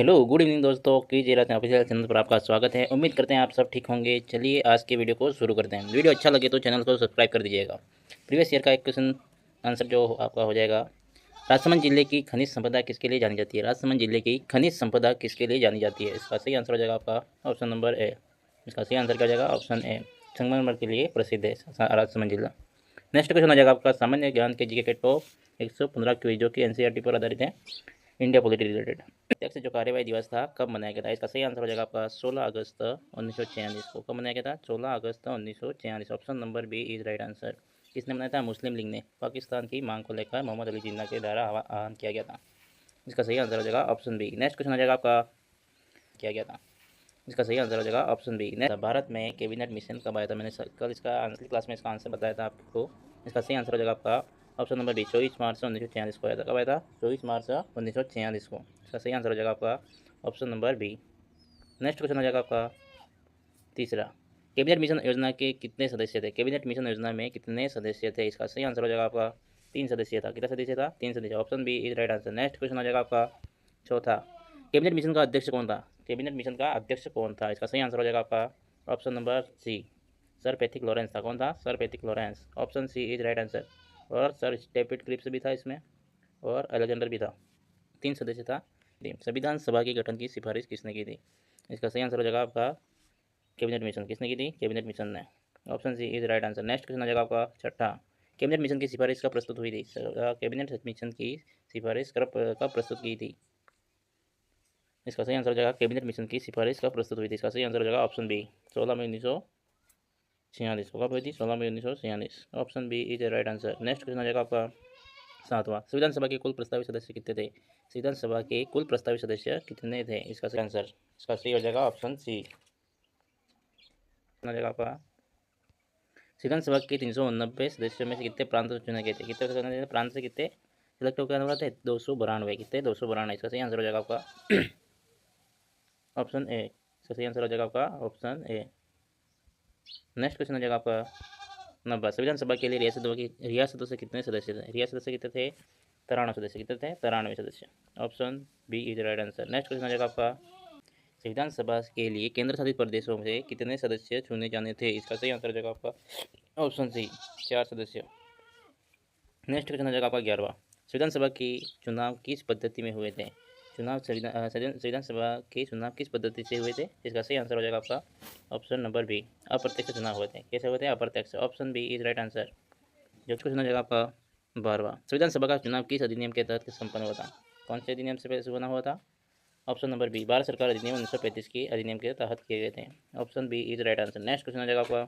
Hello good evening दोस्तों, quiz era official channel पर आपका स्वागत है। उम्मीद करते हैं आप सब ठीक होंगे। चलिए आज के वीडियो को शुरू करते हैं। वीडियो अच्छा लगे तो चैनल को सब्सक्राइब कर दीजिएगा। प्रीवियस ईयर का एक क्वेश्चन आंसर जो आपका हो जाएगा, राजसमंद जिले की खनिज संपदा किसके लिए जानी जाती है? राजसमंद जिले की खनिज संपदा किसके लिए जानी जाती है? इसका सही आंसर हो जाएगा आपका ऑप्शन नंबर ए। इसका सही आंसर क्या हो जाएगा? ऑप्शन ए, संगमरमर के लिए प्रसिद्ध है राजसमंद जिला। नेक्स्ट क्वेश्चन हो जाएगा आपका सामान्य ज्ञान के जीके के टॉप 115 क्विज जो कि एनसीईआरटी पर आधारित है, इंडिया पॉलिटी रिलेटेड। प्रत्यक्ष जो कार्यवाही दिवस था कब मनाया गया था? इसका सही आंसर हो जाएगा आपका 16 अगस्त 1946 को। कब मनाया गया था? 16 अगस्त 1946। Option number B is right answer. किसने बनाया था? मुस्लिम लीग ने। पाकिस्तान की मांग को लेकर मोहम्मद अली जिन्ना के द्वारा आह्वान किया गया था। इसका सही आंसर हो जाएगा ऑप्शन बी। नेक्स्ट क्वेश्चन हो जाएगा आपका, किया गया था। इसका सही आंसर हो जाएगा ऑप्शन बी। भारत में कैबिनेट मिशन कब आया था? मैंने कल इसका आंसर क्लास में इसका आंसर बताया था आपको। इसका सही आंसर हो जाएगा आपका ऑप्शन नंबर बी, 24 मार्च 1946 को आया था। कब आया था? 24 मार्च 1946 को। इसका सही आंसर हो जाएगा आपका option number B. Next question हो जाएगा आपका तीसरा, कैबिनेट मिशन योजना के कितने सदस्य थे? कैबिनेट मिशन योजना में कितने सदस्य थे? इसका सही आंसर हो जाएगा आपका 3 सदस्य था। कितना सदस्य था? 3 सदस्य। Option B is right answer. Next question हो जाएगा आपका चौथा, कैबिनेट मिशन का अध्यक्ष कौन था? कैबिनेट मिशन का अध्यक्ष कौन था? इसका सही आंसर हो जाएगा आपका option number C, Sir Pethick Lawrence था। कौन था? Sir Pethick Lawrence. Option C is right answer. और सर स्टेपिट क्लिप्स भी था इसमें, और अलेक्जेंडर भी था। 3 सदस्य था। संविधान सभा के गठन की सिफारिश किसने की थी? इसका सही आंसर हो जाएगा आपका कैबिनेट मिशन। किसने की थी? कैबिनेट मिशन ने। Option C is right answer. Next question आ जाएगा आपका छठा, कैबिनेट मिशन की सिफारिश कब प्रस्तुत हुई थी? कैबिनेट मिशन की सिफारिश कब प्रस्तुत की थी? इसका सही आंसर हो जाएगा कैबिनेट मिशन की सिफारिश कब प्रस्तुत हुई थी? इसका सही आंसर हो जाएगा ऑप्शन बी, 16 मई 1946 को। कब हुई थी? 16 मई 1946। Option B is right answer. Next question आ जाएगा आपका सातवां, संविधान सभा के कुल प्रस्तावित सदस्य कितने थे? संविधान सभा के कुल प्रस्तावित सदस्य कितने थे? इसका सही आंसर, इसका सही हो जाएगा ऑप्शन सी। आ जाएगा आपका संविधान सभा के 390 सदस्यों में से कितने प्रांत से चुने गए थे? कितने प्रांत से कितने सिलेक्ट होकर हुआ थे? 292। कितने? 292। इसका सही आंसर हो जाएगा आपका ऑप्शन ए। इसका सही आंसर हो जाएगा आपका ऑप्शन ए। नेक्स्ट क्वेश्चन हो जाएगा आपका नंबर, संविधान सभा के लिए रियासतों से कितने सदस्य थे? रियासतों से कितने थे? 93 सदस्य। कितने थे? 93 सदस्य। Option B is right answer. Next question हो जाएगा आपका, संविधान सभा के लिए केंद्र शासित प्रदेशों से कितने सदस्य चुने जाने थे? इसका सही आंसर हो जाएगा आपका ऑप्शन सी, 4 सदस्य। नेक्स्ट क्वेश्चन हो जाएगा आपका 11वां, संविधान सभा की चुनाव किस पद्धति में हुए थे? संविधान सभा के चुनाव किस पद्धति से हुए थे? इसका सही आंसर हो जाएगा आपका ऑप्शन नंबर बी, अप्रत्यक्ष चुनाव हुए थे। कैसे हुए थे? अप्रत्यक्ष। Option B is right answer. जो क्वेश्चन हो जाएगा आपका 12वां, संविधान सभा का चुनाव किस अधिनियम के तहत संपन्न हुआ था? कौन से अधिनियम से बना हुआ था? ऑप्शन नंबर बी, भारत सरकार अधिनियम 1935 के अधिनियम के तहत किए गए थे। Option B is right answer. Next question हो जाएगा आपका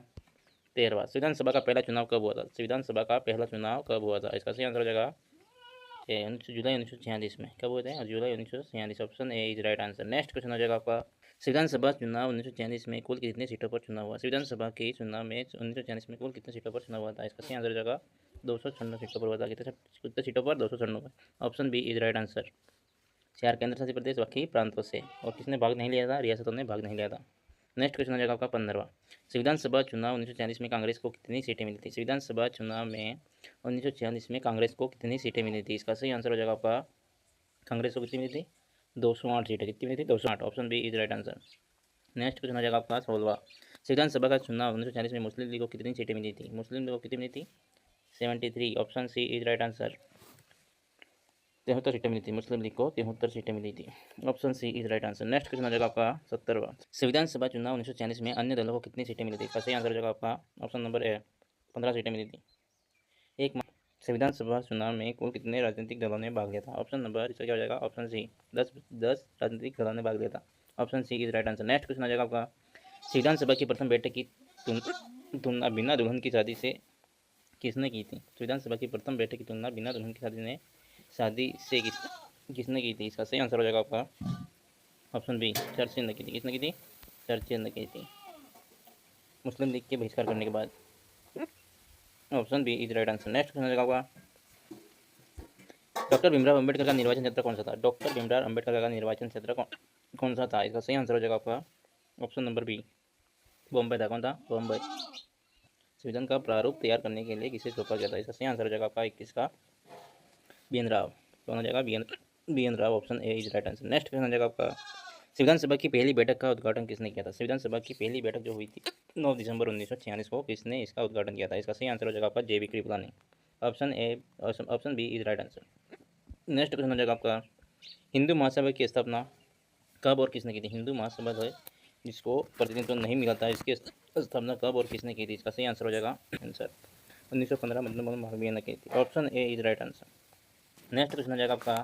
13वां, संविधान सभा का पहला चुनाव कब हुआ था? संविधान सभा का पहला चुनाव कब हुआ था? इसका सही आंसर हो जाएगा जुलाई 1946 में। कब हुए थे? जुलाई 1946। Option A is right answer. Next question हो जाएगा आपका, संविधान सभा चुनाव 1946 में कुल कितनी सीटों पर चुनाव हुआ? संविधान सभा के चुनाव में 1946 में कुल कितनी सीटों पर चुनाव हुआ था? इसका सही आंसर हो जाएगा 296 सीटों पर हुआ था। कितने सीटों पर? 296। Option B is right answer. 4 केंद्र शासित प्रदेश, बाकी प्रांतों से। और किसने भाग नहीं लिया था? रियासतों ने भाग नहीं लिया था। नेक्स्ट क्वेश्चन हो जाएगा आपका 15वां, संविधान सभा चुनाव 1946 में कांग्रेस को कितनी सीटें मिली थी? संविधान सभा चुनाव में 1946 में कांग्रेस को कितनी सीटें मिली थी? इसका सही आंसर हो जाएगा आपका, कांग्रेस को कितनी मिली थी? 208 सीटें। कितनी मिली थी? 208। Option B is right answer. Next question हो जाएगा आपका 16वां, संविधान सभा का चुनाव 1946 में मुस्लिम लीग को कितनी सीटें मिली थी? मुस्लिम लीग को कितनी मिली थी? 73। Option C is right answer. 73 सीटें मिली थी मुस्लिम लीग को, 73 सीटें मिली थी। Option C is right answer. Next question हो जाएगा आपका 17वां, संविधान सभा चुनाव 1946 में अन्य दलों को कितनी सीटें मिली थी? इसका सही आंसर हो जाएगा आपका ऑप्शन नंबर ए, 15 सीटें मिली थी। संविधान सभा चुनाव में कुल कितने राजनीतिक दलों ने भाग लिया था? ऑप्शन नंबर, इसका क्या हो जाएगा? ऑप्शन सी, 10 राजनीतिक दलों ने भाग लिया था। Option C is right answer. Next question हो जाएगा आपका, संविधान सभा की प्रथम बैठक की तुलना बिना दुल्हन की शादी से किसने की थी? संविधान सभा की प्रथम बैठक की तुलना बिना दुल्हन की शादी से किसने की थी? इसका सही आंसर हो जाएगा आपका ऑप्शन बी, चर्चिल ने की थी। किसने की थी? चर्चिल ने की थी, मुस्लिम लीग के बहिष्कार करने के बाद। Option B is right answer. Next question हो जाएगा आपका, डॉक्टर भीमराव अंबेडकर का निर्वाचन क्षेत्र कौन सा था? डॉक्टर भीमराव अंबेडकर का निर्वाचन क्षेत्र कौन सा था? इसका सही आंसर हो जाएगा आपका ऑप्शन नंबर बी, बॉम्बे था। कौन था? बॉम्बे। संविधान का प्रारूप तैयार करने के लिए किसे सौंपा गया था? इसका सही आंसर हो जाएगा आपका 21 का बी एन राव। कौन हो जाएगा? B N Rao, option A is right answer. Next question आ जाएगा आपका, संविधान सभा की पहली बैठक का उद्घाटन किसने किया था? संविधान सभा की पहली बैठक जो हुई थी 9 दिसंबर 1946 को, किसने इसका उद्घाटन किया था? इसका सही आंसर हो जाएगा आपका जे.बी. कृपला ने, option A, option B is right answer. Next question हो जाएगा आपका, हिंदू महासभा की स्थापना कब और किसने की थी? हिंदू महासभा है जिसको प्रतिनिधित्व नहीं मिला था, इसकी स्थापना कब और किसने की थी? इसका सही आंसर हो जाएगा आंसर 1915 मतलब महावीर ने की थी, option A is right answer. Next question हो जाएगा आपका,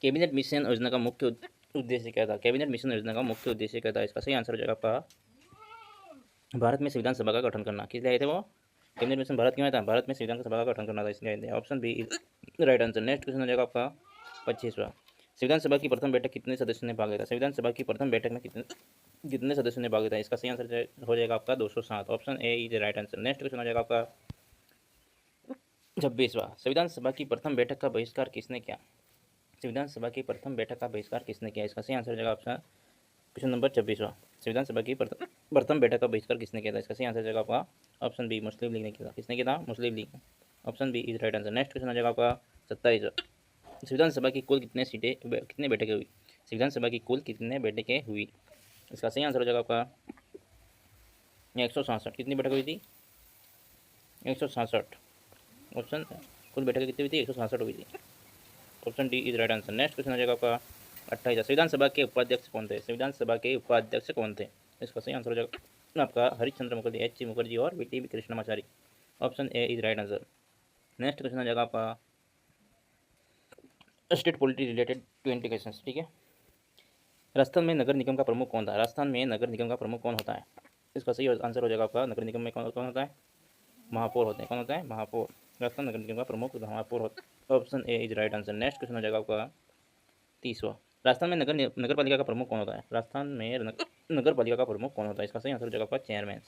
कैबिनेट मिशन योजना का मुख्य उद्देश्य क्या था? कैबिनेट मिशन योजना का मुख्य उद्देश्य क्या था? इसका सही आंसर हो जाएगा आपका भारत में संविधान सभा का गठन करना। किस लिए आए थे वो? कैबिनेट मिशन भारत क्यों आया था? भारत में संविधान सभा का गठन करना था, इसलिए आए थे, option B is right answer. Next question हो जाएगा आपका 25वां, संविधान सभा की प्रथम बैठक कितने सदस्यों ने भाग लिया था? संविधान सभा की प्रथम बैठक में कितने सदस्यों ने भाग लिया था? इसका सही आंसर हो जाएगा आपका 207, option A is right answer. Next question हो जाएगा आपका 26वां, संविधान सभा की प्रथम बैठक का बहिष्कार किसने किया? संविधान सभा की प्रथम बैठक का बहिष्कार किसने किया? इसका सही आंसर हो जाएगा ऑप्शन क्वेश्चन नंबर 26वां, संविधान सभा की प्रथम बैठक का बहिष्कार किसने किया था? इसका सही आंसर हो जाएगा आपका ऑप्शन बी, मुस्लिम लीग ने किया था। किसने किया था? Muslim League, option B is right answer. Next question हो जाएगा आपका 27वां, संविधान सभा की कुल कितने बैठकें हुई? संविधान सभा की कुल कितने बैठकें हुई? इसका सही आंसर हो जाएगा आपका 167। कितनी बैठक हुई थी? 167, ऑप्शन कुल बैठकें कितनी हुई थी? 167 हुई थी, option D is right answer. Next question हो जाएगा आपका 28, संविधान सभा के उपाध्यक्ष कौन थे? संविधान सभा के उपाध्यक्ष कौन थे? इसका सही आंसर हो जाएगा आपका हरिश्चंद्र मुखर्जी, एच सी मुखर्जी और VTB. Krishnamachari, option A is right answer. Next question हो जाएगा आपका स्टेट पॉलिटी रिलेटेड 20 क्वेश्चन, ठीक है। राजस्थान में नगर निगम का प्रमुख कौन था? राजस्थान में नगर निगम का प्रमुख कौन होता है? इसका सही आंसर हो जाएगा आपका नगर निगम में कौन होता है? महापौर होते हैं। कौन होता है? महापौर। राजस्थान नगर निगम का प्रमुख महापौर होता है, option A is right answer. Next question हो जाएगा आपका 30वां, राजस्थान में नगर पालिका का प्रमुख कौन होता है? राजस्थान में नगर पालिका का प्रमुख कौन होता है? इसका सही आंसर हो जाएगा आपका चेयरमैन।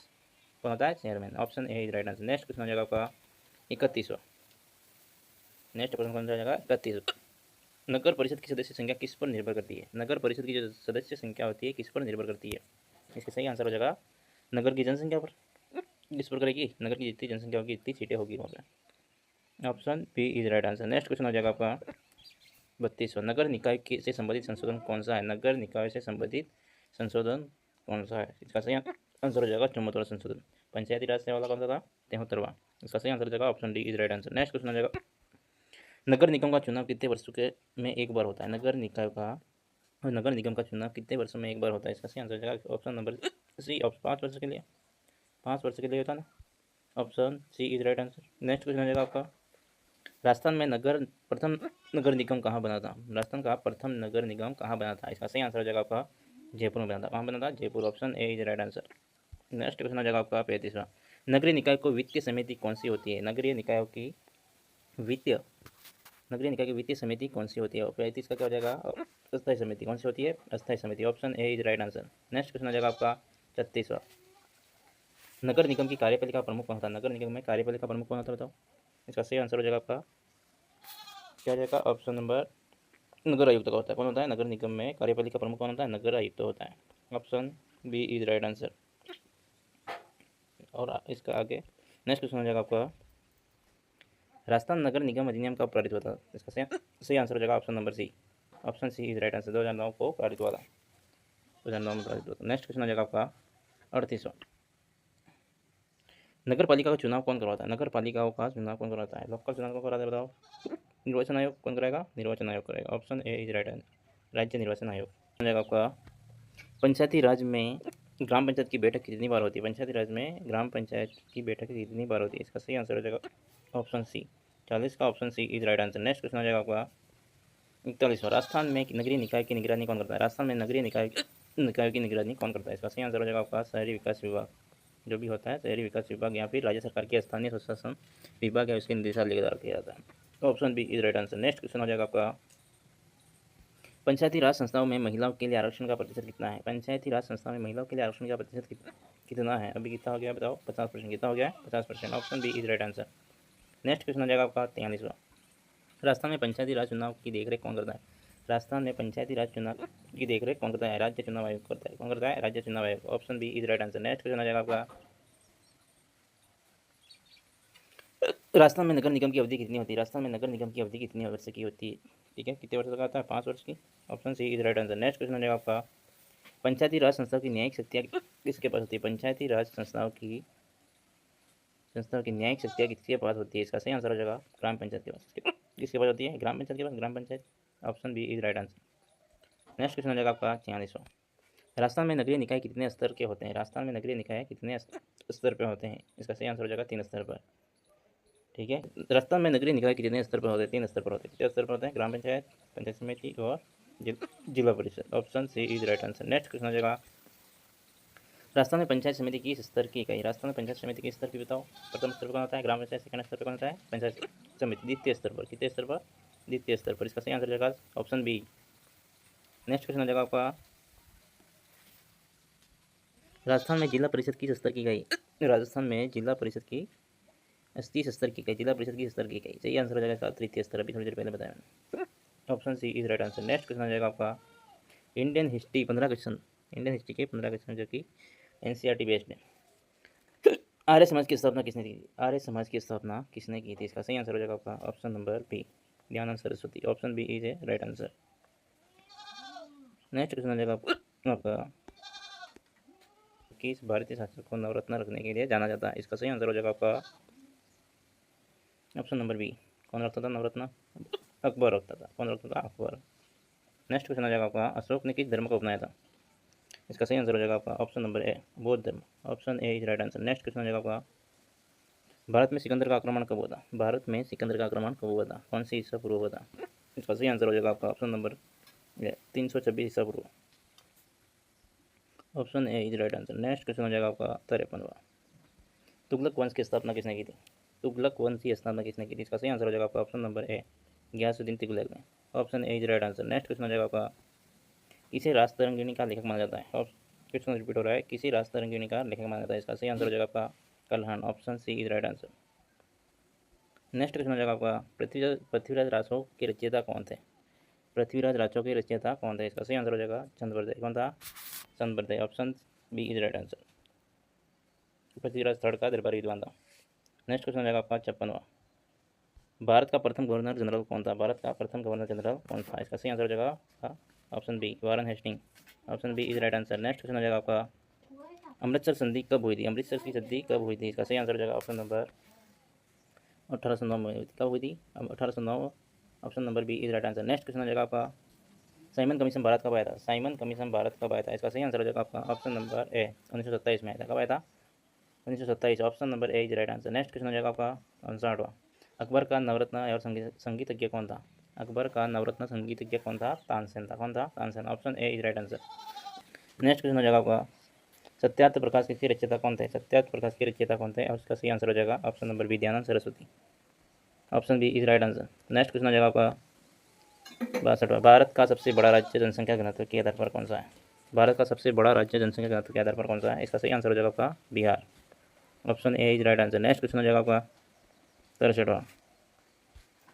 कौन होता है? Chairman, option A is right answer. Next question हो जाएगा आपका 31वां, नेक्स्ट क्वेश्चन कौन सा जाएगा? 31वां, नगर परिषद की सदस्य संख्या किस पर निर्भर करती है? नगर परिषद की जो सदस्य संख्या होती है किस पर निर्भर करती है? इसका सही आंसर हो जाएगा नगर की जनसंख्या पर। किस पर करेगी? नगर की जितनी जनसंख्या होगी जितनी सीटें होगी वहाँ पर, option B is right answer. Next question हो जाएगा आपका 32वां, नगर निकाय से संबंधित संशोधन कौन सा है? नगर निकाय से संबंधित संशोधन कौन सा है? इसका सही आंसर हो जाएगा 74वां संशोधन। पंचायती राज से वाला कौन सा था? 73वां। इसका सही आंसर हो जाएगा option D is right answer. Next question हो जाएगा, नगर निगम का चुनाव कितने वर्षों के में एक बार होता है? नगर निगम का चुनाव कितने वर्षों में एक बार होता है? इसका सही आंसर हो जाएगा ऑप्शन नंबर सी, 5 वर्ष के लिए। 5 वर्ष के लिए होता है ना, option C is right answer. Next question हो जाएगा आपका, राजस्थान में प्रथम नगर निगम कहाँ बना था? राजस्थान का प्रथम नगर निगम कहाँ बना था? इसका सही आंसर हो जाएगा आपका जयपुर में बना था। कहाँ बना था? Jaipur, option A is right answer. Next question हो जाएगा आपका 35वां, नगरीय निकाय को वित्तीय समिति कौन सी होती है? नगरीय निकाय की वित्तीय समिति कौन सी होती है? 35 का क्या हो जाएगा? अस्थायी समिति। कौन सी होती है? अस्थायी समिति, option A is right answer. Next question हो जाएगा आपका 36वां, नगर निगम की कार्यपालिका प्रमुख कौन होता है? नगर निगम में कार्यपालिका प्रमुख कौन होता है? बताओ। इसका सही आंसर हो जाएगा आपका क्या हो जाएगा? ऑप्शन नंबर नगर आयुक्त का होता है। कौन होता है? नगर निगम में कार्यपालिका प्रमुख कौन होता है? नगर आयुक्त होता है, option B is right answer. और इसका आगे नेक्स्ट क्वेश्चन हो जाएगा आपका, राजस्थान नगर निगम अधिनियम कब पारित हुआ था? इसका सही आंसर हो जाएगा option number C, option C is right answer. 2009 को पारित हुआ था, 2009 में पारित हुआ था। नेक्स्ट क्वेश्चन हो जाएगा आपका 38वां, नगर पालिका का चुनाव कौन करवाता है? नगर पालिकाओं का चुनाव कौन करवाता है? लोकल चुनाव कौन कराता है? बताओ। निर्वाचन आयोग। कौन कराएगा? निर्वाचन आयोग करेगा, option A is right answer, राज्य निर्वाचन आयोग। हो जाएगा आपका पंचायती राज में ग्राम पंचायत की बैठक कितनी बार होती है? पंचायती राज में ग्राम पंचायत की बैठक कितनी बार होती है? इसका सही आंसर हो जाएगा ऑप्शन सी, 40 का, option C is right answer. Next question हो जाएगा आपका 41वां, राजस्थान में नगरीय निकाय की निगरानी कौन करता है? राजस्थान में नगरीय निकाय की निगरानी कौन करता है? इसका सही आंसर हो जाएगा आपका शहरी विकास विभाग, जो भी होता है शहरी विकास विभाग या फिर राज्य सरकार के स्थानीय स्वशासन विभाग है उसके निदेशालय किया जाता है, option B is right answer. Next question हो जाएगा आपका, पंचायती राज संस्थाओं में महिलाओं के लिए आरक्षण का प्रतिशत कितना है? पंचायती राज संस्थाओं में महिलाओं के लिए आरक्षण का प्रतिशत कितना है? अभी कितना हो गया बताओ? 50%। कितना हो गया है? 50%, option B is right answer. Next question हो जाएगा आपका 43वां, राजस्थान में पंचायती राज चुनाव की देखरेख कौन करता है? राजस्थान में पंचायती राज चुनाव की देखरेख कौन करता है? राज्य चुनाव आयोग करता है। कौन करता है? राज्य चुनाव आयोग, option B is right answer. Next question हो जाएगा आपका, राजस्थान में नगर निगम की अवधि कितनी होती है? राजस्थान में नगर निगम की अवधि कितनी वर्ष की होती है? ठीक है, कितने वर्ष का आता है? 5 वर्ष की। Option C is right answer. Next question हो जाएगा आपका, पंचायती राज संस्थाओं की न्यायिक शक्तियाँ किसके पास होती है? पंचायती राज संस्थाओं की न्यायिक शक्तियाँ किसके पास होती है? इसका सही आंसर हो जाएगा ग्राम पंचायत के पास। किसके पास होती है? ग्राम पंचायत के पास, gram panchayat. Option B is right answer. Next question हो जाएगा आपका 46वां। राजस्थान में नगरीय निकाय कितने स्तर के होते हैं? राजस्थान में नगरीय निकाय कितने स्तर पर होते हैं? इसका सही आंसर हो जाएगा 3 स्तर पर। ठीक है, राजस्थान में नगरीय निकाय कितने स्तर पर होते हैं? 3 स्तर पर होते हैं। कितने स्तर पर होते हैं? ग्राम पंचायत, पंचायत समिति और जिला परिषद। Option C is right answer. Next question हो जाएगा, राजस्थान में पंचायत समिति किस स्तर की इकाई? राजस्थान में पंचायत समिति किस स्तर की बताओ? प्रथम स्तर पर कौन होता है? ग्राम पंचायत। सेकंड स्तर पर कौन होता है? पंचायत समिति। द्वितीय स्तर पर, कितने स्तर पर? द्वितीय स्तर पर। इसका सही आंसर हो जाएगा ऑप्शन बी। नेक्स्ट क्वेश्चन हो जाएगा आपका, राजस्थान में जिला परिषद किस स्तर की इकाई? राजस्थान में जिला परिषद की 30 स्तर की इकाई, जिला परिषद की स्तर की इकाई। सही आंसर हो जाएगा तृतीय स्तर, अभी थोड़ी देर पहले बताया मैंने। Option C is right answer. Next question हो जाएगा आपका, Indian history 15 question, Indian history के 15 क्वेश्चन जो कि एनसीईआरटी बेस्ड है। आर्य समाज की स्थापना किसने की थी? आर्य समाज की स्थापना किसने की थी? इसका सही आंसर हो जाएगा आपका option number B, Dayanand Saraswati. Option B is a right answer. Next question हो जाएगा आपका, किस भारतीय शासक को नवरत्न रखने के लिए जाना जाता है? इसका सही आंसर हो जाएगा आपका ऑप्शन नंबर बी। कौन रखता था नवरत्न? अकबर रखता था। कौन रखता था? अकबर। नेक्स्ट क्वेश्चन हो जाएगा आपका, अशोक ने किस धर्म को अपनाया था? इसका सही आंसर हो जाएगा आपका ऑप्शन नंबर ए, बौद्ध धर्म। Option A is right answer. Next question हो जाएगा आपका, भारत में सिकंदर का आक्रमण कब हुआ था? भारत में सिकंदर का आक्रमण कब हुआ था? कौन सी ईसा पूर्व हुआ था? इसका सही आंसर हो जाएगा आपका ऑप्शन नंबर 326 ईसा पूर्व। Option A is right answer. Next question हो जाएगा आपका 53वां, तुगलक वंश की स्थापना किसने की थी? तुगलक वंश की स्थापना किसने की थी? इसका सही आंसर हो जाएगा आपका option number A, Ghiyasuddin Tughlaq ने। Option A is right answer. Next question हो जाएगा आपका, किसे राजतरंगिणी का लेखक माना जाता है? क्वेश्चन रिपीट हो रहा है, किसी राजतरंगिणी का लेखक माना जाता है? इसका सही आंसर हो जाएगा आपका Kalhana. Option C is right answer. Next question हो जाएगा आपका, पृथ्वीराज रासो के रचयिता कौन थे? पृथ्वीराज रासो के रचयिता कौन थे? इसका सही आंसर हो जाएगा चंद्रवर्धय। कौन था? Chandravardai. Option B is right answer. Prithviraj third का दरबारी विद्वान था। नेक्स्ट क्वेश्चन हो जाएगा आपका 56वां, भारत का प्रथम गवर्नर जनरल कौन था? भारत का प्रथम गवर्नर जनरल कौन था? इसका सही आंसर हो जाएगा option B, Warren Hasting. Option B is right answer. Next question हो जाएगा आपका, अमृतसर संधि कब हुई थी? अमृतसर की संधि कब हुई थी? इसका सही आंसर हो जाएगा ऑप्शन नंबर 1809 में हुई थी। कब हुई थी? 1809। Option number B is right answer. Next question हो जाएगा आपका, साइमन कमीशन भारत कब आया था? साइमन कमीशन भारत कब आया था? इसका सही आंसर हो जाएगा आपका ऑप्शन नंबर ए, 1927 में आया था। कब आया था? 1927। Option number A is right answer. Next question हो जाएगा आपका 59वां, अकबर का नवरत्न और संगीतज्ञ कौन था? अकबर का नवरत्न संगीतज्ञ कौन था? तानसेन था। कौन था? Tansen. Option A is right answer. Next question हो जाएगा आपका, सत्यार्थ प्रकाश के रचयिता कौन थे? सत्यार्थ प्रकाश के रचयिता कौन थे? और उसका सही आंसर हो जाएगा option number B, Dayanand Saraswati. Option B is right answer. Next question हो जाएगा आपका 62वां, भारत का सबसे बड़ा राज्य जनसंख्या घनत्व के आधार पर कौन सा है? भारत का सबसे बड़ा राज्य जनसंख्या घनत्व के आधार पर कौन सा है? इसका सही आंसर हो जाएगा आपका Bihar. Option A is right answer. Next question हो जाएगा आपका 63वां,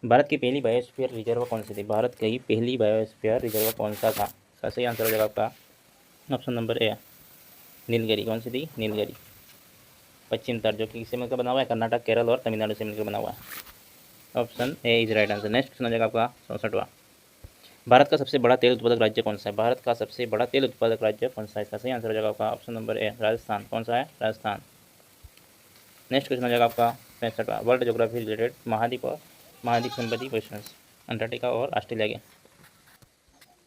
भारत की पहली बायोस्फीयर रिजर्व कौन सी थी? भारत की पहली बायोस्फीयर रिजर्व कौन सा था? इसका सही आंसर हो जाएगा आपका ऑप्शन नंबर ए, नीलगिरी। कौन सी थी? नीलगिरी। पश्चिम तट, जो कि किससे मिलकर बना हुआ है? कर्नाटक, केरल और तमिलनाडु से मिलकर बना हुआ है। Option A is right answer. Next question हो जाएगा आपका 64वां, भारत का सबसे बड़ा तेल उत्पादक राज्य कौन सा है? भारत का सबसे बड़ा तेल उत्पादक राज्य कौन सा है? इसका सही आंसर हो जाएगा आपका ऑप्शन नंबर ए, राजस्थान। कौन सा है? राजस्थान। नेक्स्ट क्वेश्चन हो जाएगा आपका 65वां, वर्ल्ड ज्योग्राफी रिलेटेड महाद्वीप और महाद्वीप संबंधी क्वेश्चंस, अंटार्कटिका और ऑस्ट्रेलिया के।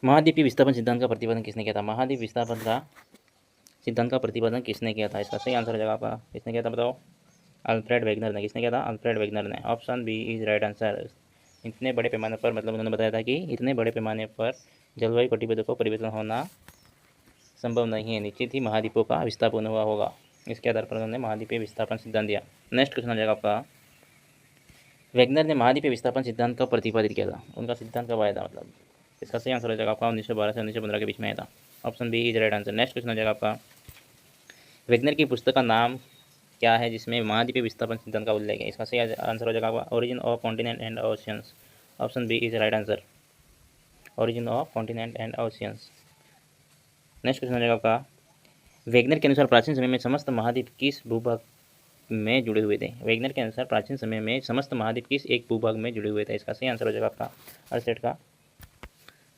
महाद्वीपीय विस्थापन सिद्धांत का प्रतिपादन किसने किया था? महाद्वीप विस्थापन का सिद्धांत का प्रतिपादन किसने किया था? इसका सही आंसर हो जाएगा आपका, किसने किया था बताओ? अल्फ्रेड वेगनर ने। किसने किया था? अल्फ्रेड वेगनर ने। Option B is right answer. इतने बड़े पैमाने पर, मतलब उन्होंने बताया था कि इतने बड़े पैमाने पर जलवायु कटिबंधों को परिवर्तन होना संभव नहीं है, निश्चित ही महाद्वीपों का विस्थापन हुआ होगा। इसके आधार पर उन्होंने महाद्वीपीय विस्थापन सिद्धांत दिया। नेक्स्ट क्वेश्चन हो जाएगा आपका, वेगनर ने महाद्वीपीय विस्थापन सिद्धांत कब प्रतिपादित किया था? उनका सिद्धांत कब आया था? मतलब इसका सही आंसर हो जाएगा आपका 1912 से 1915 के बीच में आया था। Option B is right answer. Next question हो जाएगा आपका, वेगनर की पुस्तक का नाम क्या है जिसमें महाद्वीपीय विस्थापन सिद्धांत का उल्लेख है? इसका सही आंसर हो जाएगा आपका origin of continent and oceans. Option B is right answer, origin of continent and oceans. Next question हो जाएगा आपका, वेगनर के अनुसार प्राचीन समय में समस्त महाद्वीप किस भूभाग में जुड़े हुए थे? वेगनर के अनुसार प्राचीन समय में समस्त महाद्वीप किस एक भूभाग में जुड़े हुए थे? इसका सही आंसर हो जाएगा आपका 68 का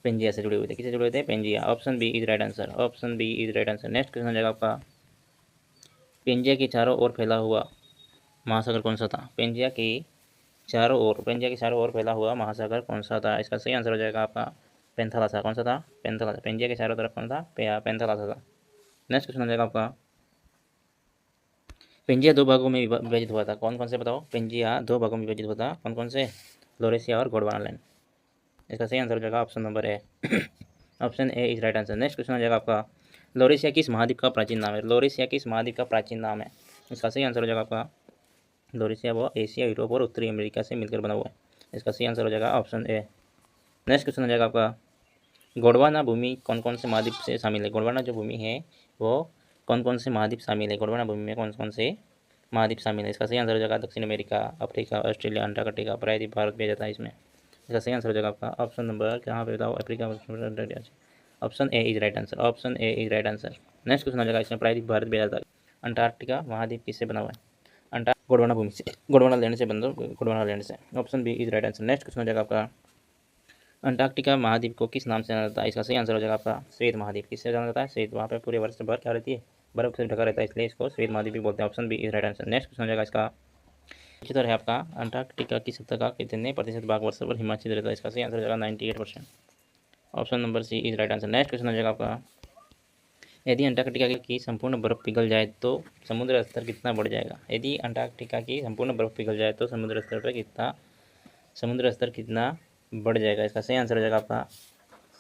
पेंजिया से जुड़े हुए थे। किससे जुड़े हुए थे? Pangaea. Option B is right answer. Option B is right answer. Next question हो जाएगा आपका, पेंजिया के चारों ओर फैला हुआ महासागर कौन सा था? पेंजिया के चारों ओर फैला हुआ महासागर कौन सा था? इसका सही आंसर हो जाएगा आपका पेंथालासा। कौन सा था? पेंथालासा। पेंजिया के चारों तरफ कौन था? पेंथालासा था। नेक्स्ट क्वेश्चन हो जाएगा आपका, पेंजिया दो भागों में विभाजित हुआ था। कौन कौन से बताओ? पेंजिया दो भागों में विभाजित हुआ था। कौन कौन से? लोरेसिया और गोंडवाना लैंड। इसका सही आंसर हो जाएगा option number A. Option A is right answer. Next question हो जाएगा आपका, लोरेसिया किस महाद्वीप का प्राचीन नाम है? लोरेसिया किस महाद्वीप का प्राचीन नाम है? इसका सही आंसर हो जाएगा आपका, लोरेसिया वो एशिया, यूरोप और उत्तरी अमेरिका से मिलकर बना हुआ है। इसका सही आंसर हो जाएगा ऑप्शन ए। नेक्स्ट क्वेश्चन हो जाएगा आपका, गोंडवाना भूमि कौन कौन से महाद्वीप से शामिल है? गोंडवाना जो भूमि है वो कौन कौन से महाद्वीप शामिल है? गोंडवाना भूमि में कौन कौन से महाद्वीप शामिल है? इसका सही आंसर हो जाएगा दक्षिण अमेरिका, अफ्रीका, ऑस्ट्रेलिया, अंटार्कटिका, प्रायद्वीप भारत भी आ जाता है इसमें। इसका सही आंसर हो जाएगा आपका ऑप्शन नंबर, कहाँ पे बताओ? Africa, option A is right answer. Option A is right answer. Next question हो जाएगा, इसमें प्रायद्वीप भारत भी आ जाता है। अंटार्कटिका महाद्वीप किससे बना हुआ है? गोंडवाना भूमि से, गोंडवाना लैंड से बंदो, गोंडवाना लैंड से। Option B is right answer. Next question हो जाएगा आपका, अंटार्कटिका महाद्वीप को किस नाम से जाना जाता है? इसका सही आंसर हो जाएगा आपका श्वेत महाद्वीप। किससे जाना जाता है? श्वेत। वहाँ पे पूरे वर्ष भर क्या रहती है? बर्फ से ढका रहता है, इसलिए इसको श्वेत महाद्वीप भी बोलते हैं। Option B is right answer. Next question हो जाएगा इसका, इसी तरह है आपका, अंटार्कटिका की सतह का कितने प्रतिशत भाग वर्ष पर हिमाच्छित रहता है? इसका सही आंसर हो जाएगा 98%। Option number C is right answer. Next question हो जाएगा आपका, यदि अंटार्कटिका की संपूर्ण बर्फ पिघल जाए तो समुद्र स्तर कितना बढ़ जाएगा? यदि अंटार्कटिका की संपूर्ण बर्फ पिघल जाए तो समुद्र स्तर कितना बढ़ जाएगा? इसका सही आंसर हो जाएगा आपका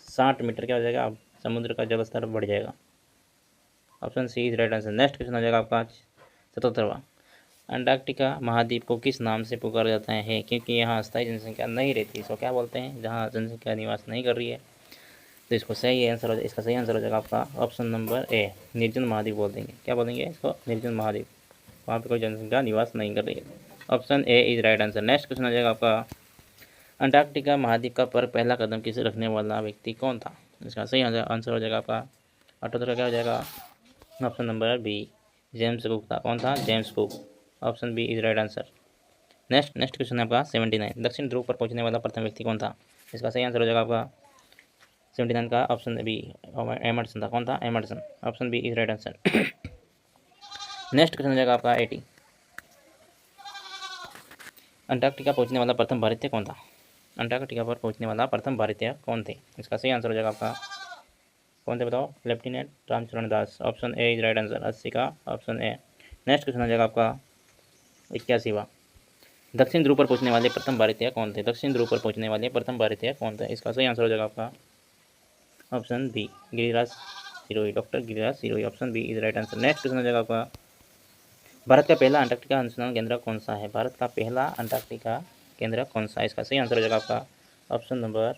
60 मीटर। क्या हो जाएगा? समुद्र का जल स्तर बढ़ जाएगा। Option C is right answer. Next question हो जाएगा आपका 77वां, अंटार्कटिका महाद्वीप को किस नाम से पुकारा जाता है? क्योंकि यहाँ अस्थायी जनसंख्या नहीं रहती, इसको क्या बोलते हैं? जहाँ जनसंख्या निवास नहीं कर रही है, तो इसको सही आंसर हो, इसका सही आंसर हो जाएगा आपका ऑप्शन नंबर ए, निर्जन महाद्वीप बोल देंगे। क्या बोलेंगे इसको? निर्जन महाद्वीप। वहाँ पे कोई जनसंख्या निवास नहीं कर रही है। Option A is right answer. Next question हो जाएगा आपका, अंटार्कटिका महाद्वीप का पर पहला कदम किसे रखने वाला व्यक्ति कौन था? इसका सही आंसर हो जाएगा आपका 78 क्या हो जाएगा? Option number B, James Cook था। कौन था? James Cook. Option B is right answer. Next question है आपका 79, दक्षिण ध्रुव पर पहुंचने वाला प्रथम व्यक्ति कौन था? इसका सही आंसर हो जाएगा आपका 79 का ऑप्शन बी, एमर्सन था। कौन था? Emerson. Option B is right answer. Next question हो जाएगा आपका 80, अंटार्कटिका पहुंचने वाला प्रथम भारतीय कौन था? अंटार्कटिका पर पहुंचने वाला प्रथम भारतीय कौन थे? इसका सही आंसर हो जाएगा आपका, कौन थे बताओ? Lieutenant Ramcharan Das. Option A is right answer. 80 का ऑप्शन ए। नेक्स्ट क्वेश्चन हो जाएगा आपका 81वां, दक्षिण ध्रुव पर पहुंचने वाले प्रथम भारतीय कौन थे? दक्षिण ध्रुव पर पहुंचने वाले प्रथम भारतीय कौन थे? इसका सही आंसर हो जाएगा आपका option B, Giriraj Sirohi, doctor Giriraj Sirohi. Option B is right answer. Next question हो जाएगा आपका, भारत का पहला अंटार्कटिका अनुसंधान केंद्र कौन सा है? भारत का पहला अंटार्कटिका केंद्र कौन सा है? इसका सही आंसर हो जाएगा आपका ऑप्शन नंबर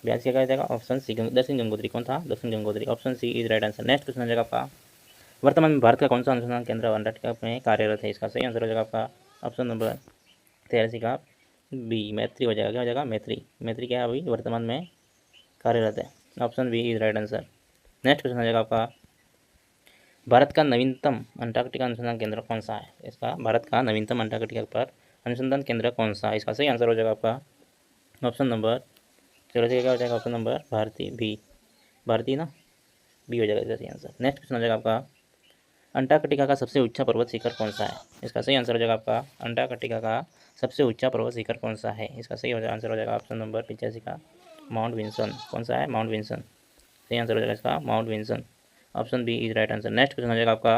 82 क्या जाएगा? ऑप्शन सी, दक्षिण गंगोत्री। कौन था? Dakshin Gangotri. Option C is right answer. Next question हो जाएगा आपका, वर्तमान में भारत का कौन सा अनुसंधान केंद्र अंटार्कटिका में कार्यरत है? इसका सही आंसर हो जाएगा आपका ऑप्शन नंबर 83 का बी, मैत्री हो जाएगा। क्या हो जाएगा? मैत्री क्या है? अभी वर्तमान में कार्यरत है। Option B is right answer. Next question हो जाएगा आपका, भारत का नवीनतम अंटार्कटिका अनुसंधान केंद्र कौन सा है? इसका भारत का नवीनतम अंटार्कटिका पर अनुसंधान केंद्र कौन सा है? इसका सही आंसर हो जाएगा आपका ऑप्शन नंबर, चलो क्या हो जाएगा? ऑप्शन नंबर भारतीय, बी, भारतीय ना, बी हो जाएगा इसका सही आंसर। नेक्स्ट क्वेश्चन हो जाएगा आपका, अंटार्कटिका का सबसे ऊंचा पर्वत शिखर कौन सा है? इसका सही आंसर हो जाएगा आपका, अंटार्कटिका का सबसे ऊंचा पर्वत शिखर कौन सा है? इसका सही आंसर हो जाएगा ऑप्शन नंबर 85 का माउंट विंसन। कौन सा है? Mount Vinson. सही आंसर हो जाएगा इसका Mount Vinson. Option B is right answer. Next question हो जाएगा आपका,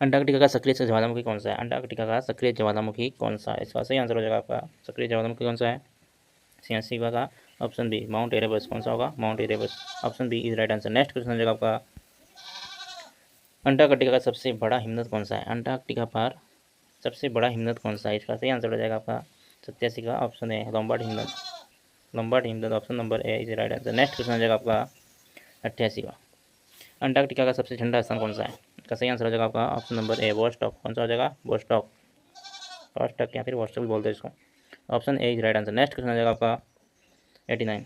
अंटार्कटिका का सक्रिय ज्वालामुखी कौन सा है? अंटार्कटिका का सक्रिय ज्वालामुखी कौन सा है? इसका सही आंसर हो जाएगा आपका, सक्रिय ज्वालामुखी कौन सा है? 86 का ऑप्शन बी, माउंट एरेबस। कौन सा होगा? Mount Erebus. Option B is right answer. Next question हो जाएगा आपका, अंटार्कटिका का सबसे बड़ा हिमनद कौन सा है? अंटार्कटिका पर सबसे बड़ा हिमनद कौन सा है? इसका सही आंसर हो जाएगा आपका 87 का ऑप्शन ए, लोम्बार्ड हिमनद। लोम्बार्ड हिमनद। Option number A is right answer. Next question हो जाएगा आपका 88वां, अंटार्कटिका का सबसे ठंडा स्थान कौन सा है? इसका सही आंसर हो जाएगा आपका ऑप्शन नंबर ए, वोस्टॉक। कौन सा हो जाएगा? वोस्टॉक। वोस्टॉक या फिर वोस्टॉक भी बोलते हैं इसको। Option A is right answer. Next question हो जाएगा आपका 89,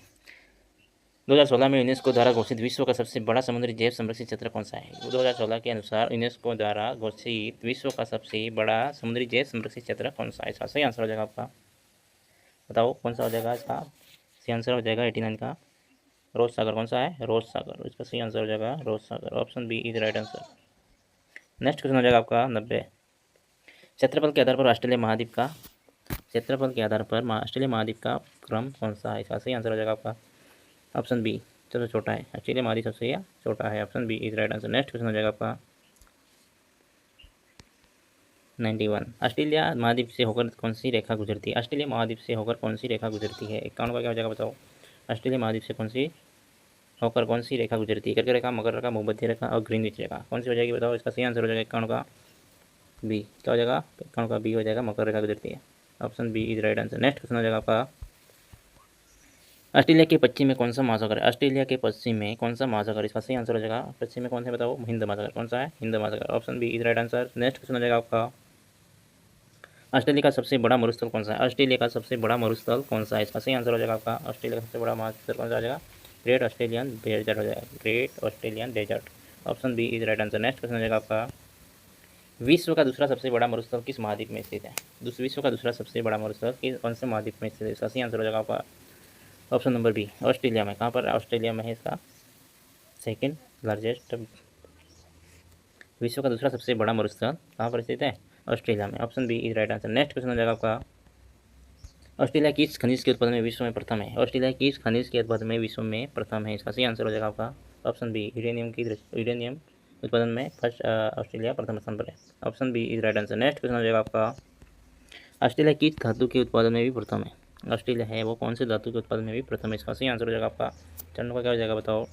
2016 में यूनेस्को द्वारा घोषित विश्व का सबसे बड़ा समुद्री जैव संरक्षित क्षेत्र कौन सा है? 2016 के अनुसार यूनेस्को द्वारा घोषित विश्व का सबसे बड़ा समुद्री जैव संरक्षित क्षेत्र कौन सा है? इसका सही आंसर हो जाएगा आपका, बताओ कौन सा हो जाएगा? इसका सही आंसर हो जाएगा 89 का रोज सागर। कौन सा है? रोज सागर। इसका सही आंसर हो जाएगा रोज सागर। Option B is right answer. Next question हो जाएगा आपका 90। क्षेत्रफल के आधार पर ऑस्ट्रेलिया महाद्वीप का क्षेत्रफल के आधार पर ऑस्ट्रेलिया महाद्वीप का क्रम कौन सा है? इसका सही आंसर हो जाएगा आपका ऑप्शन बी सबसे छोटा है। ऑस्ट्रेलिया महाद्वीप सबसे छोटा है। Option B is right answer. Next question हो जाएगा आपका 91। ऑस्ट्रेलिया महाद्वीप से होकर कौन सी रेखा गुजरती है? ऑस्ट्रेलिया महाद्वीप से होकर कौन सी रेखा गुजरती है? 51 का क्या हो जाएगा बताओ? ऑस्ट्रेलिया महाद्वीप से कौन सी रेखा गुजरती है? कर्क रेखा, मकर रेखा, भूमध्य रेखा और ग्रीनविच रेखा। कौन सी हो जाएगी बताओ? इसका सही आंसर हो जाएगा 51 का बी। क्या हो जाएगा? 51 का बी हो जाएगा, मकर रेखा गुजरती है। Option B is right answer. Next question हो जाएगा आपका ऑस्ट्रेलिया के पश्चिम में कौन सा महासागर है? ऑस्ट्रेलिया के पश्चिम में कौन सा महासागर? इसका सही आंसर हो जाएगा पश्चिम में कौन सा बताओ? हिंद महासागर। कौन सा है? हिंद महासागर। Option B is right answer. Next question हो जाएगा आपका ऑस्ट्रेलिया का सबसे बड़ा मरुस्थल कौन सा है? ऑस्ट्रेलिया का सबसे बड़ा मरुस्थल कौन सा है? इसका सही आंसर हो जाएगा आपका ऑस्ट्रेलिया का सबसे बड़ा मरुस्थल कौन सा हो जाएगा? ग्रेट ऑस्ट्रेलियन डेजर्ट हो जाएगा। Great Australian desert. Option B is right answer. Next question हो जाएगा आपका विश्व का दूसरा सबसे बड़ा मरुस्थल किस महाद्वीप में स्थित है? विश्व का दूसरा सबसे बड़ा मरुस्थल कौन से महाद्वीप में स्थित है? इसका सही आंसर हो जाएगा आपका ऑप्शन नंबर बी ऑस्ट्रेलिया में। कहाँ पर? ऑस्ट्रेलिया में है इसका सेकेंड लार्जेस्ट। विश्व का दूसरा सबसे बड़ा मरुस्थल कहाँ पर स्थित है? ऑस्ट्रेलिया में। Option B is right answer. Next question हो जाएगा आपका ऑस्ट्रेलिया किस खनिज के उत्पादन में विश्व में प्रथम है? ऑस्ट्रेलिया किस खनिज के उत्पादन में विश्व में प्रथम है? इसका सही आंसर हो जाएगा आपका ऑप्शन बी यूरेनियम उत्पादन में फर्स्ट ऑस्ट्रेलिया प्रथम स्थान पर है। Option B is right answer. Next question हो जाएगा आपका ऑस्ट्रेलिया किस धातु के उत्पादन में भी प्रथम है? ऑस्ट्रेलिया है वो कौन से धातु के उत्पादन में भी प्रथम है? इसका सही आंसर हो जाएगा आपका चरणों का क्या हो जाएगा बताओ?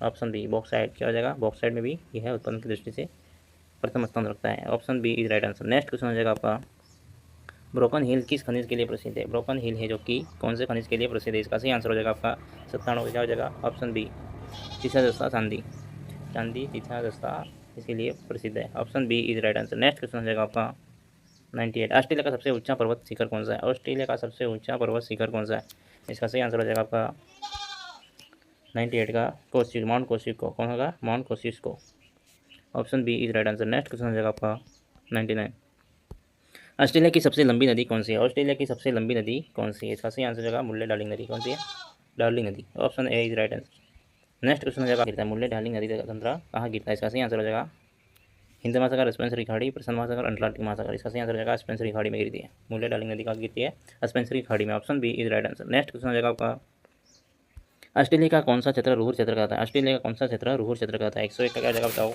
Option B bauxite. क्या हो जाएगा? बॉक्साइट में भी यह है उत्पादन की दृष्टि से प्रथम स्थान रखता है। Option B is right answer. Next question हो जाएगा आपका ब्रोकन हिल किस खनिज के लिए प्रसिद्ध है? ब्रोकन हिल है जो कि कौन से खनिज के लिए प्रसिद्ध है? इसका सही आंसर हो जाएगा आपका 97 क्या हो जाएगा? ऑप्शन बी सीसा जस्ता चांदी। चांदी सीसा जस्ता इसके लिए प्रसिद्ध है। Option B is right answer. Next question हो जाएगा आपका 98। ऑस्ट्रेलिया का सबसे ऊंचा पर्वत शिखर कौन सा है? ऑस्ट्रेलिया का सबसे ऊंचा पर्वत शिखर कौन सा है? इसका सही आंसर हो जाएगा आपका 98 का कोशिक, माउंट कोशिक को। कौन होगा? माउंट कोशिक को। Option B is right answer. Next question हो जाएगा आपका 99। ऑस्ट्रेलिया की सबसे लंबी नदी कौन सी है? ऑस्ट्रेलिया की सबसे लंबी नदी कौन सी है? इसका सही आंसर हो जाएगा मुल्ले डार्लिंग नदी। कौन सी है? डार्लिंग नदी। Option A is right answer. Next question हो जाएगा गिरता है मुल्ले डार्लिंग नदी का तंत्र कहाँ गिरता है? इसका सही आंसर हो जाएगा हिंद महासागर, स्पेंसर की खाड़ी, प्रशांत महासागर, अटलांटिक महासागर। इसका सही आंसर हो जाएगा स्पेंसर की खाड़ी में गिरती है। मुल्ले डार्लिंग नदी कहाँ गिरती है? स्पेंसर की खाड़ी में। Option B is right answer. Next question हो जाएगा आपका ऑस्ट्रेलिया का कौन सा क्षेत्र रुहुर क्षेत्र कहता है? ऑस्ट्रेलिया का कौन सा क्षेत्र रुहुर क्षेत्र कहता है? 101 का क्या जगह बताओ?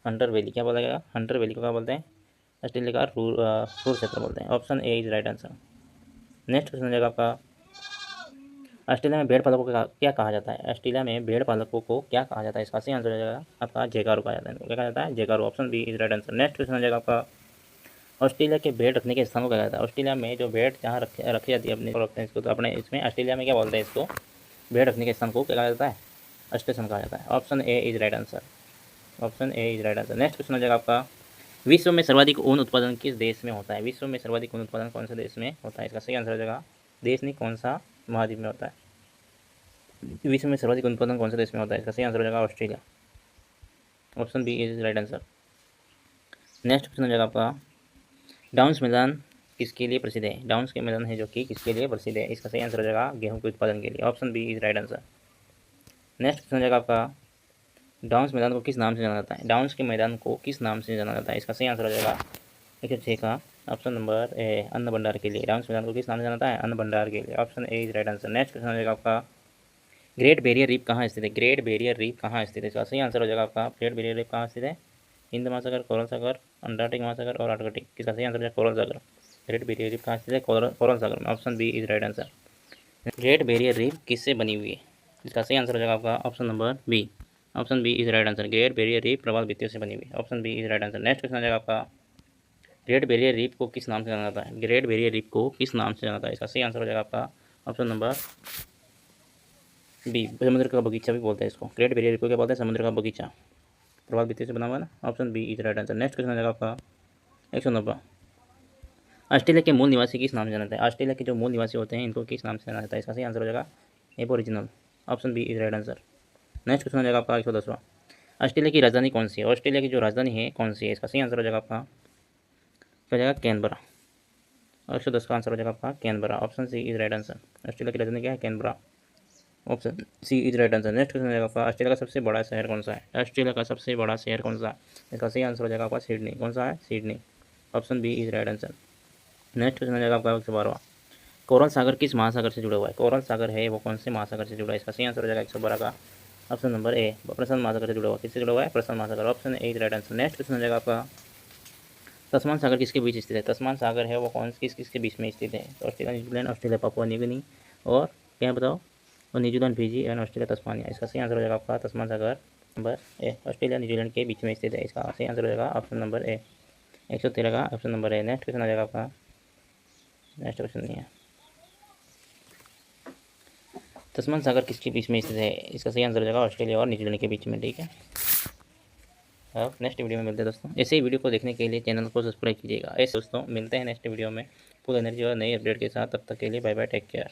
Hunter valley. क्या बोला जाएगा? हंटर वैली को क्या बोलते हैं? ऑस्ट्रेलिया का रुहुर क्षेत्र बोलते हैं। Option A is right answer. Next question हो जाएगा आपका ऑस्ट्रेलिया में भेड़ पालकों को क्या कहा जाता है? ऑस्ट्रेलिया में भेड़ पालकों को क्या कहा जाता है? इसका सही आंसर हो जाएगा आपका जैकारू कहा जाता है। क्या कहा जाता है? Jackaroo. Option B is right answer. Next question हो जाएगा आपका ऑस्ट्रेलिया के भेड़ रखने के स्थान को क्या कहता है? ऑस्ट्रेलिया में जो भेड़ जहाँ रखी जाती है अपने रखते हैं इसको, तो अपने इसमें ऑस्ट्रेलिया में क्या बोलते हैं इसको? भेड़ रखने के स्थान को क्या कहा जाता है? स्टेशन कहा जाता है। Option A is right answer. Option A is right answer. Next question हो जाएगा आपका विश्व में सर्वाधिक ऊन उत्पादन किस देश में होता है? विश्व में सर्वाधिक ऊन उत्पादन कौन से देश में होता है? इसका सही आंसर हो जाएगा देश नहीं, कौन सा महाद्वीप में होता है? विश्व में सर्वाधिक उत्पादन कौन से देश में होता है? इसका सही आंसर हो जाएगा Australia. Option B is right answer. Next question हो जाएगा आपका डाउन्स मैदान किसके लिए प्रसिद्ध है? डाउन्स के मैदान है जो कि किसके लिए प्रसिद्ध है? इसका सही आंसर हो जाएगा गेहूं के उत्पादन के लिए। Option B is right answer. Next question हो जाएगा आपका डाउन्स मैदान को किस नाम से जाना जाता है? डाउन्स के मैदान को किस नाम से जाना जाता है? इसका सही आंसर हो जाएगा 106 का ऑप्शन नंबर ए अन्न भंडार के लिए। डाउन्स मैदान को किस नाम से जाना जाता है? अन्न भंडार के लिए। Option A is right answer. Next question हो जाएगा आपका ग्रेट बैरियर रीफ कहाँ स्थित है? ग्रेट बैरियर रीफ कहाँ स्थित है? इसका सही आंसर हो जाएगा आपका ग्रेट बैरियर रीफ कहाँ स्थित है? हिंद महासागर, कोरल सागर, अंटार्कटिक महासागर और आर्कटिक। किसका सही आंसर हो जाएगा कोरल सागर। ग्रेट बैरियर रीफ कहाँ स्थित है? कोरल सागर में। Option B is right answer. Great Barrier Reef किससे बनी हुई है? इसका सही आंसर हो जाएगा आपका option number B. Option B is right answer. Great Barrier Reef प्रवाल भित्तियों से बनी हुई। Option B is right answer. Next question आ जाएगा आपका ग्रेट बैरियर रीफ को किस नाम से जाना जाता है? ग्रेट बैरियर रीफ को किस नाम से जाना जाता है? इसका सही आंसर हो जाएगा आपका ऑप्शन नंबर बी समुद्र का बगीचा भी बोलते हैं इसको। ग्रेट बैरियर रीफ को क्या बोलते हैं? समुद्र का बगीचा। प्रवाल भित्तियों से बना हुआ है ना। Option B is right answer. Next question आ जाएगा आपका 190। ऑस्ट्रेलिया के मूल निवासी किस नाम से जाना जाता है? ऑस्ट्रेलिया के जो मूल निवासी होते हैं इनको किस नाम से जाना जाता है? इसका सही आंसर हो जाएगा Aboriginal. Option B is right answer. Next question हो जाएगा आपका 110वां। ऑस्ट्रेलिया की राजधानी कौन सी है? ऑस्ट्रेलिया की जो राजधानी है कौन सी है? इसका सही आंसर हो जाएगा आपका क्या हो जाएगा? कैनबरा। और 110 का आंसर हो जाएगा आपका Canberra. Option C is right answer. Australia की राजधानी क्या है? Canberra. Option C is right answer. Next question हो जाएगा आपका ऑस्ट्रेलिया का सबसे बड़ा शहर कौन सा है? ऑस्ट्रेलिया का सबसे बड़ा शहर कौन सा है? इसका सही आंसर हो जाएगा आपका सिडनी। कौन सा है? Sydney. Option B is right answer. Next question हो जाएगा आपका 112वां। कोरल सागर किस महासागर से जुड़ा हुआ है? कोरल सागर है वो कौन से महासागर से जुड़ा है? इसका सही आंसर हो जाएगा 112 का ऑप्शन नंबर ए, प्रशांत महासागर से जुड़ा हुआ। किससे जुड़ा हुआ है? प्रशांत महासागर। Option A is right answer. Next question हो जाएगा आपका तस्मान सागर किसके बीच स्थित है? तस्मान सागर है वो कौन किसके बीच में स्थित है? तो Australia, New Zealand, Australia, Papua New Guinea और क्या बताओ? और New Zealand, Fiji and Australia, Tasmania. इसका सही आंसर हो जाएगा आपका तस्मान सागर नंबर ए। ऑस्ट्रेलिया न्यूजीलैंड के बीच में स्थित है। इसका सही आंसर हो जाएगा ऑप्शन नंबर ए, 113 का option number A. Next question आ जाएगा आपका, नेक्स्ट क्वेश्चन नहीं है। तस्मान सागर किसके बीच में स्थित है? इसका सही आंसर हो जाएगा ऑस्ट्रेलिया और न्यूजीलैंड के बीच में। ठीक है, अब नेक्स्ट वीडियो में मिलते हैं दोस्तों। ऐसे ही वीडियो को देखने के लिए चैनल को सब्सक्राइब कीजिएगा। ऐसे दोस्तों मिलते हैं नेक्स्ट वीडियो में फुल एनर्जी और नई अपडेट के साथ। तब तक के लिए बाय बाय, टेक केयर।